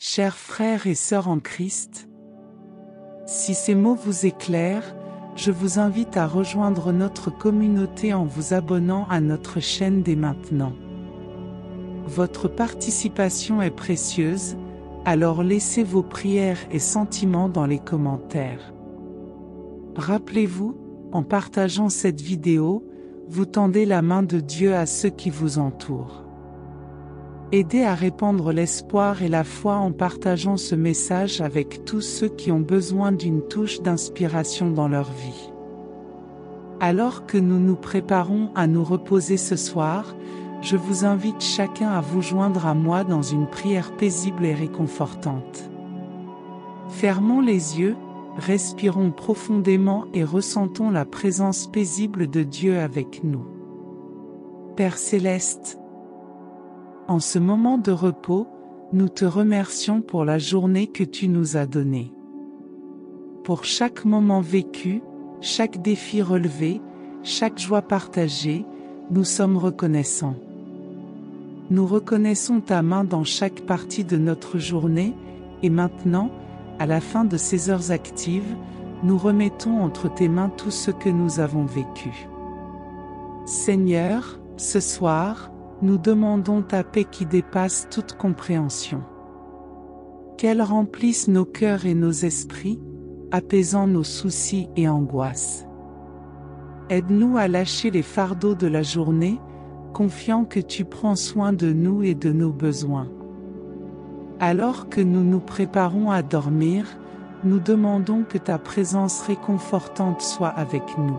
Chers frères et sœurs en Christ, si ces mots vous éclairent, je vous invite à rejoindre notre communauté en vous abonnant à notre chaîne dès maintenant. Votre participation est précieuse, alors laissez vos prières et sentiments dans les commentaires. Rappelez-vous, en partageant cette vidéo, vous tendez la main de Dieu à ceux qui vous entourent. Aidez à répandre l'espoir et la foi en partageant ce message avec tous ceux qui ont besoin d'une touche d'inspiration dans leur vie. Alors que nous nous préparons à nous reposer ce soir, je vous invite chacun à vous joindre à moi dans une prière paisible et réconfortante. Fermons les yeux, respirons profondément et ressentons la présence paisible de Dieu avec nous. Père céleste, en ce moment de repos, nous te remercions pour la journée que tu nous as donnée. Pour chaque moment vécu, chaque défi relevé, chaque joie partagée, nous sommes reconnaissants. Nous reconnaissons ta main dans chaque partie de notre journée, et maintenant, à la fin de ces heures actives, nous remettons entre tes mains tout ce que nous avons vécu. Seigneur, ce soir, nous demandons ta paix qui dépasse toute compréhension. Qu'elle remplisse nos cœurs et nos esprits, apaisant nos soucis et angoisses. Aide-nous à lâcher les fardeaux de la journée, confiant que tu prends soin de nous et de nos besoins. Alors que nous nous préparons à dormir, nous demandons que ta présence réconfortante soit avec nous.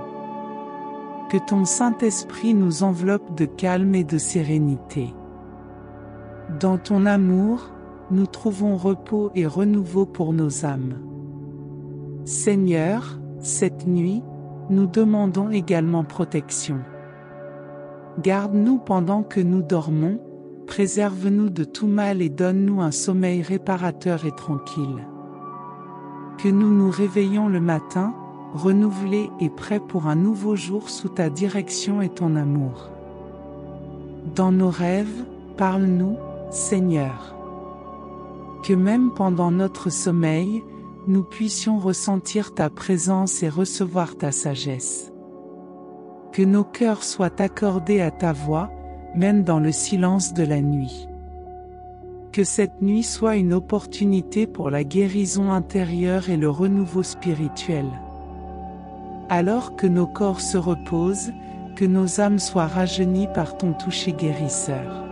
Que ton Saint-Esprit nous enveloppe de calme et de sérénité. Dans ton amour, nous trouvons repos et renouveau pour nos âmes. Seigneur, cette nuit, nous demandons également protection. Garde-nous pendant que nous dormons, préserve-nous de tout mal et donne-nous un sommeil réparateur et tranquille. Que nous nous réveillons le matin, renouvelés et prêts pour un nouveau jour sous ta direction et ton amour. Dans nos rêves, parle-nous, Seigneur. Que même pendant notre sommeil, nous puissions ressentir ta présence et recevoir ta sagesse. Que nos cœurs soient accordés à ta voix, même dans le silence de la nuit. Que cette nuit soit une opportunité pour la guérison intérieure et le renouveau spirituel. Alors que nos corps se reposent, que nos âmes soient rajeunies par ton toucher guérisseur.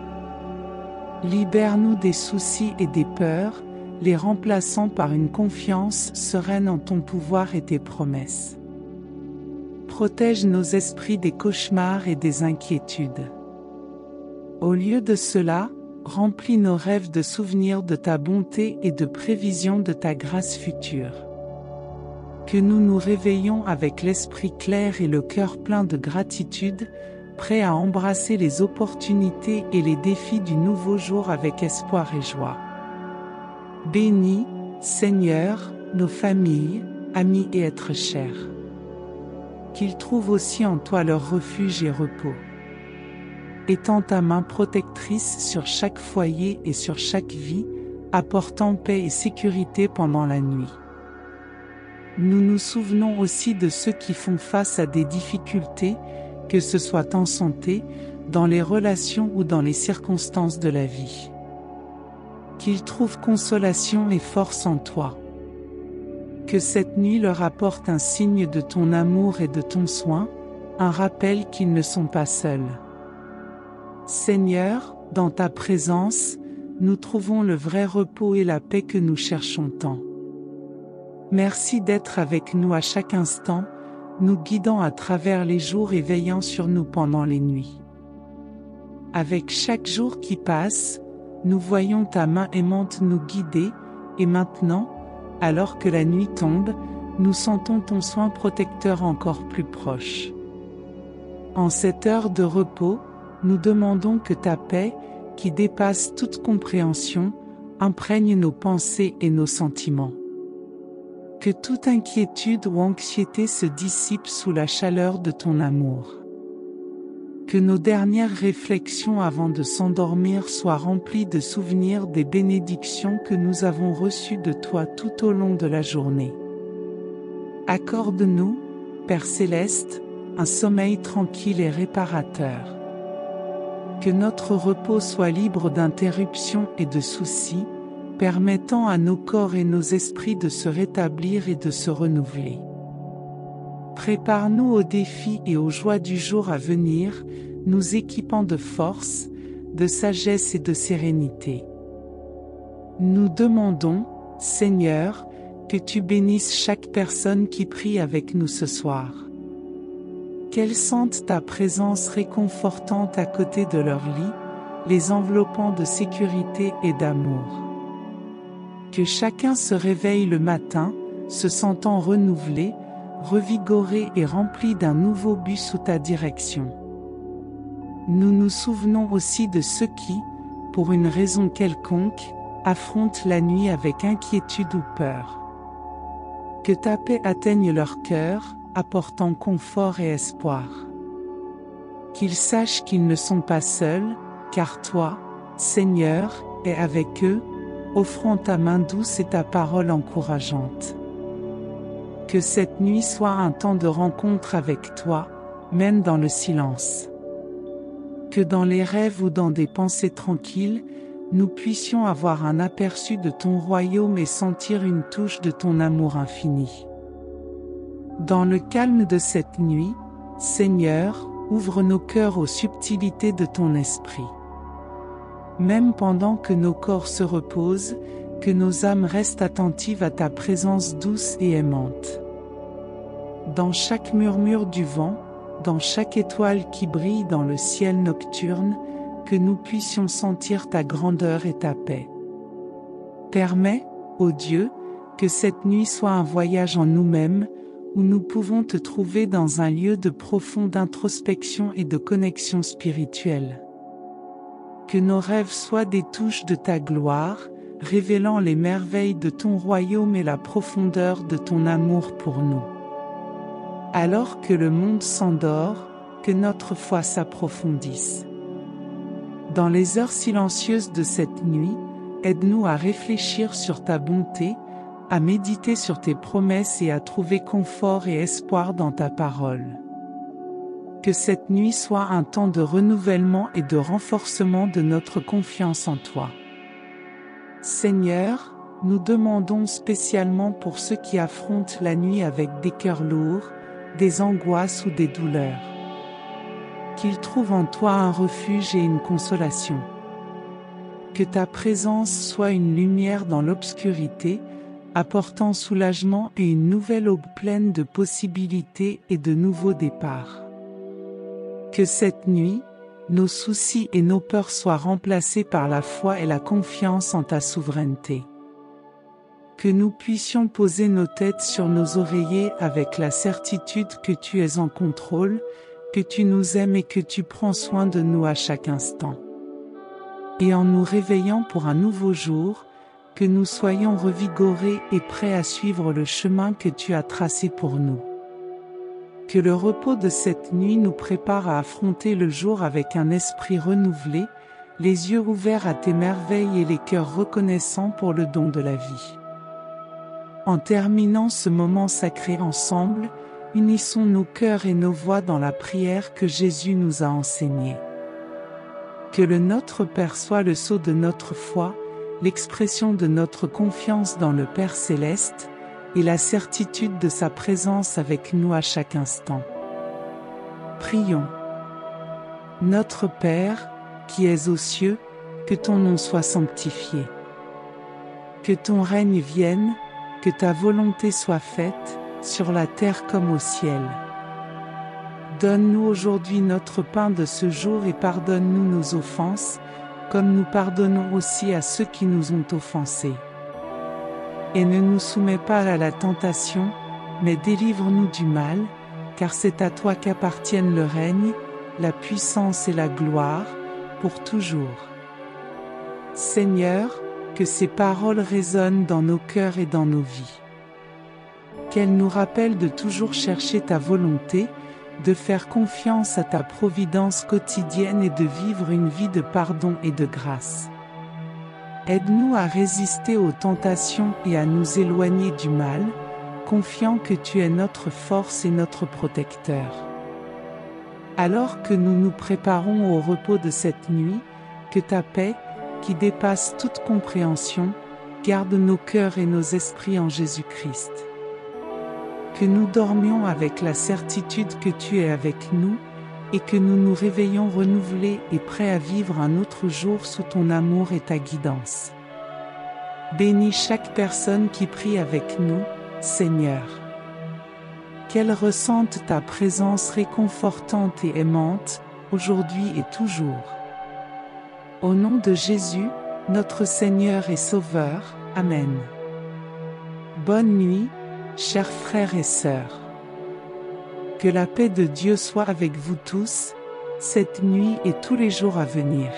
Libère-nous des soucis et des peurs, les remplaçant par une confiance sereine en ton pouvoir et tes promesses. Protège nos esprits des cauchemars et des inquiétudes. Au lieu de cela, remplis nos rêves de souvenirs de ta bonté et de prévisions de ta grâce future. Que nous nous réveillons avec l'esprit clair et le cœur plein de gratitude, prêts à embrasser les opportunités et les défis du nouveau jour avec espoir et joie. Bénis, Seigneur, nos familles, amis et êtres chers. Qu'ils trouvent aussi en toi leur refuge et repos. Étends ta main protectrice sur chaque foyer et sur chaque vie, apportant paix et sécurité pendant la nuit. Nous nous souvenons aussi de ceux qui font face à des difficultés, que ce soit en santé, dans les relations ou dans les circonstances de la vie. Qu'ils trouvent consolation et force en toi. Que cette nuit leur apporte un signe de ton amour et de ton soin, un rappel qu'ils ne sont pas seuls. Seigneur, dans ta présence, nous trouvons le vrai repos et la paix que nous cherchons tant. Merci d'être avec nous à chaque instant, nous guidant à travers les jours et veillant sur nous pendant les nuits. Avec chaque jour qui passe, nous voyons ta main aimante nous guider, et maintenant, alors que la nuit tombe, nous sentons ton soin protecteur encore plus proche. En cette heure de repos, nous demandons que ta paix, qui dépasse toute compréhension, imprègne nos pensées et nos sentiments. Que toute inquiétude ou anxiété se dissipe sous la chaleur de ton amour. Que nos dernières réflexions avant de s'endormir soient remplies de souvenirs des bénédictions que nous avons reçues de toi tout au long de la journée. Accorde-nous, Père Céleste, un sommeil tranquille et réparateur. Que notre repos soit libre d'interruptions et de soucis, permettant à nos corps et nos esprits de se rétablir et de se renouveler. Prépare-nous aux défis et aux joies du jour à venir, nous équipant de force, de sagesse et de sérénité. Nous demandons, Seigneur, que tu bénisses chaque personne qui prie avec nous ce soir. Qu'elles sentent ta présence réconfortante à côté de leur lit, les enveloppant de sécurité et d'amour. Que chacun se réveille le matin, se sentant renouvelé, revigoré et rempli d'un nouveau but sous ta direction. Nous nous souvenons aussi de ceux qui, pour une raison quelconque, affrontent la nuit avec inquiétude ou peur. Que ta paix atteigne leur cœur, apportant confort et espoir. Qu'ils sachent qu'ils ne sont pas seuls, car toi, Seigneur, es avec eux, offrant ta main douce et ta parole encourageante. Que cette nuit soit un temps de rencontre avec toi, même dans le silence. Que dans les rêves ou dans des pensées tranquilles, nous puissions avoir un aperçu de ton royaume et sentir une touche de ton amour infini. Dans le calme de cette nuit, Seigneur, ouvre nos cœurs aux subtilités de ton esprit. Même pendant que nos corps se reposent, que nos âmes restent attentives à ta présence douce et aimante. Dans chaque murmure du vent, dans chaque étoile qui brille dans le ciel nocturne, que nous puissions sentir ta grandeur et ta paix. Permets, ô Dieu, que cette nuit soit un voyage en nous-mêmes, où nous pouvons te trouver dans un lieu de profonde introspection et de connexion spirituelle. Que nos rêves soient des touches de ta gloire, révélant les merveilles de ton royaume et la profondeur de ton amour pour nous. Alors que le monde s'endort, que notre foi s'approfondisse. Dans les heures silencieuses de cette nuit, aide-nous à réfléchir sur ta bonté, à méditer sur tes promesses et à trouver confort et espoir dans ta parole. Que cette nuit soit un temps de renouvellement et de renforcement de notre confiance en toi. Seigneur, nous demandons spécialement pour ceux qui affrontent la nuit avec des cœurs lourds, des angoisses ou des douleurs. Qu'ils trouvent en toi un refuge et une consolation. Que ta présence soit une lumière dans l'obscurité, apportant soulagement et une nouvelle aube pleine de possibilités et de nouveaux départs. Que cette nuit, nos soucis et nos peurs soient remplacés par la foi et la confiance en ta souveraineté. Que nous puissions poser nos têtes sur nos oreillers avec la certitude que tu es en contrôle, que tu nous aimes et que tu prends soin de nous à chaque instant. Et en nous réveillant pour un nouveau jour, que nous soyons revigorés et prêts à suivre le chemin que tu as tracé pour nous. Que le repos de cette nuit nous prépare à affronter le jour avec un esprit renouvelé, les yeux ouverts à tes merveilles et les cœurs reconnaissants pour le don de la vie. En terminant ce moment sacré ensemble, unissons nos cœurs et nos voix dans la prière que Jésus nous a enseignée. Que le Notre Père soit le sceau de notre foi, l'expression de notre confiance dans le Père Céleste, et la certitude de sa présence avec nous à chaque instant. Prions. Notre Père, qui es aux cieux, que ton nom soit sanctifié. Que ton règne vienne, que ta volonté soit faite, sur la terre comme au ciel. Donne-nous aujourd'hui notre pain de ce jour et pardonne-nous nos offenses, comme nous pardonnons aussi à ceux qui nous ont offensés. Et ne nous soumets pas à la tentation, mais délivre-nous du mal, car c'est à toi qu'appartiennent le règne, la puissance et la gloire, pour toujours. Seigneur, que ces paroles résonnent dans nos cœurs et dans nos vies. Qu'elles nous rappellent de toujours chercher ta volonté, de faire confiance à ta providence quotidienne et de vivre une vie de pardon et de grâce. Aide-nous à résister aux tentations et à nous éloigner du mal, confiant que tu es notre force et notre protecteur. Alors que nous nous préparons au repos de cette nuit, que ta paix, qui dépasse toute compréhension, garde nos cœurs et nos esprits en Jésus-Christ. Que nous dormions avec la certitude que tu es avec nous, et que nous nous réveillons renouvelés et prêts à vivre un autre jour sous ton amour et ta guidance. Bénis chaque personne qui prie avec nous, Seigneur. Qu'elle ressente ta présence réconfortante et aimante, aujourd'hui et toujours. Au nom de Jésus, notre Seigneur et Sauveur, Amen. Bonne nuit, chers frères et sœurs. Que la paix de Dieu soit avec vous tous, cette nuit et tous les jours à venir.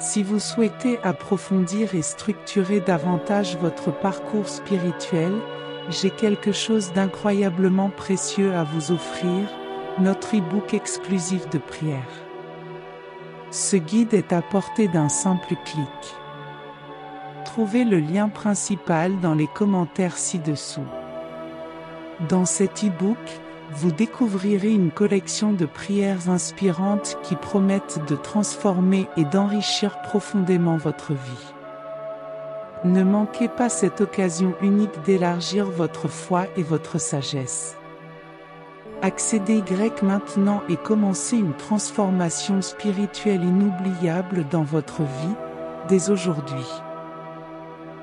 Si vous souhaitez approfondir et structurer davantage votre parcours spirituel, j'ai quelque chose d'incroyablement précieux à vous offrir, notre e-book exclusif de prière. Ce guide est à portée d'un simple clic. Trouvez le lien principal dans les commentaires ci-dessous. Dans cet e-book, vous découvrirez une collection de prières inspirantes qui promettent de transformer et d'enrichir profondément votre vie. Ne manquez pas cette occasion unique d'élargir votre foi et votre sagesse. Accédez maintenant et commencez une transformation spirituelle inoubliable dans votre vie, dès aujourd'hui.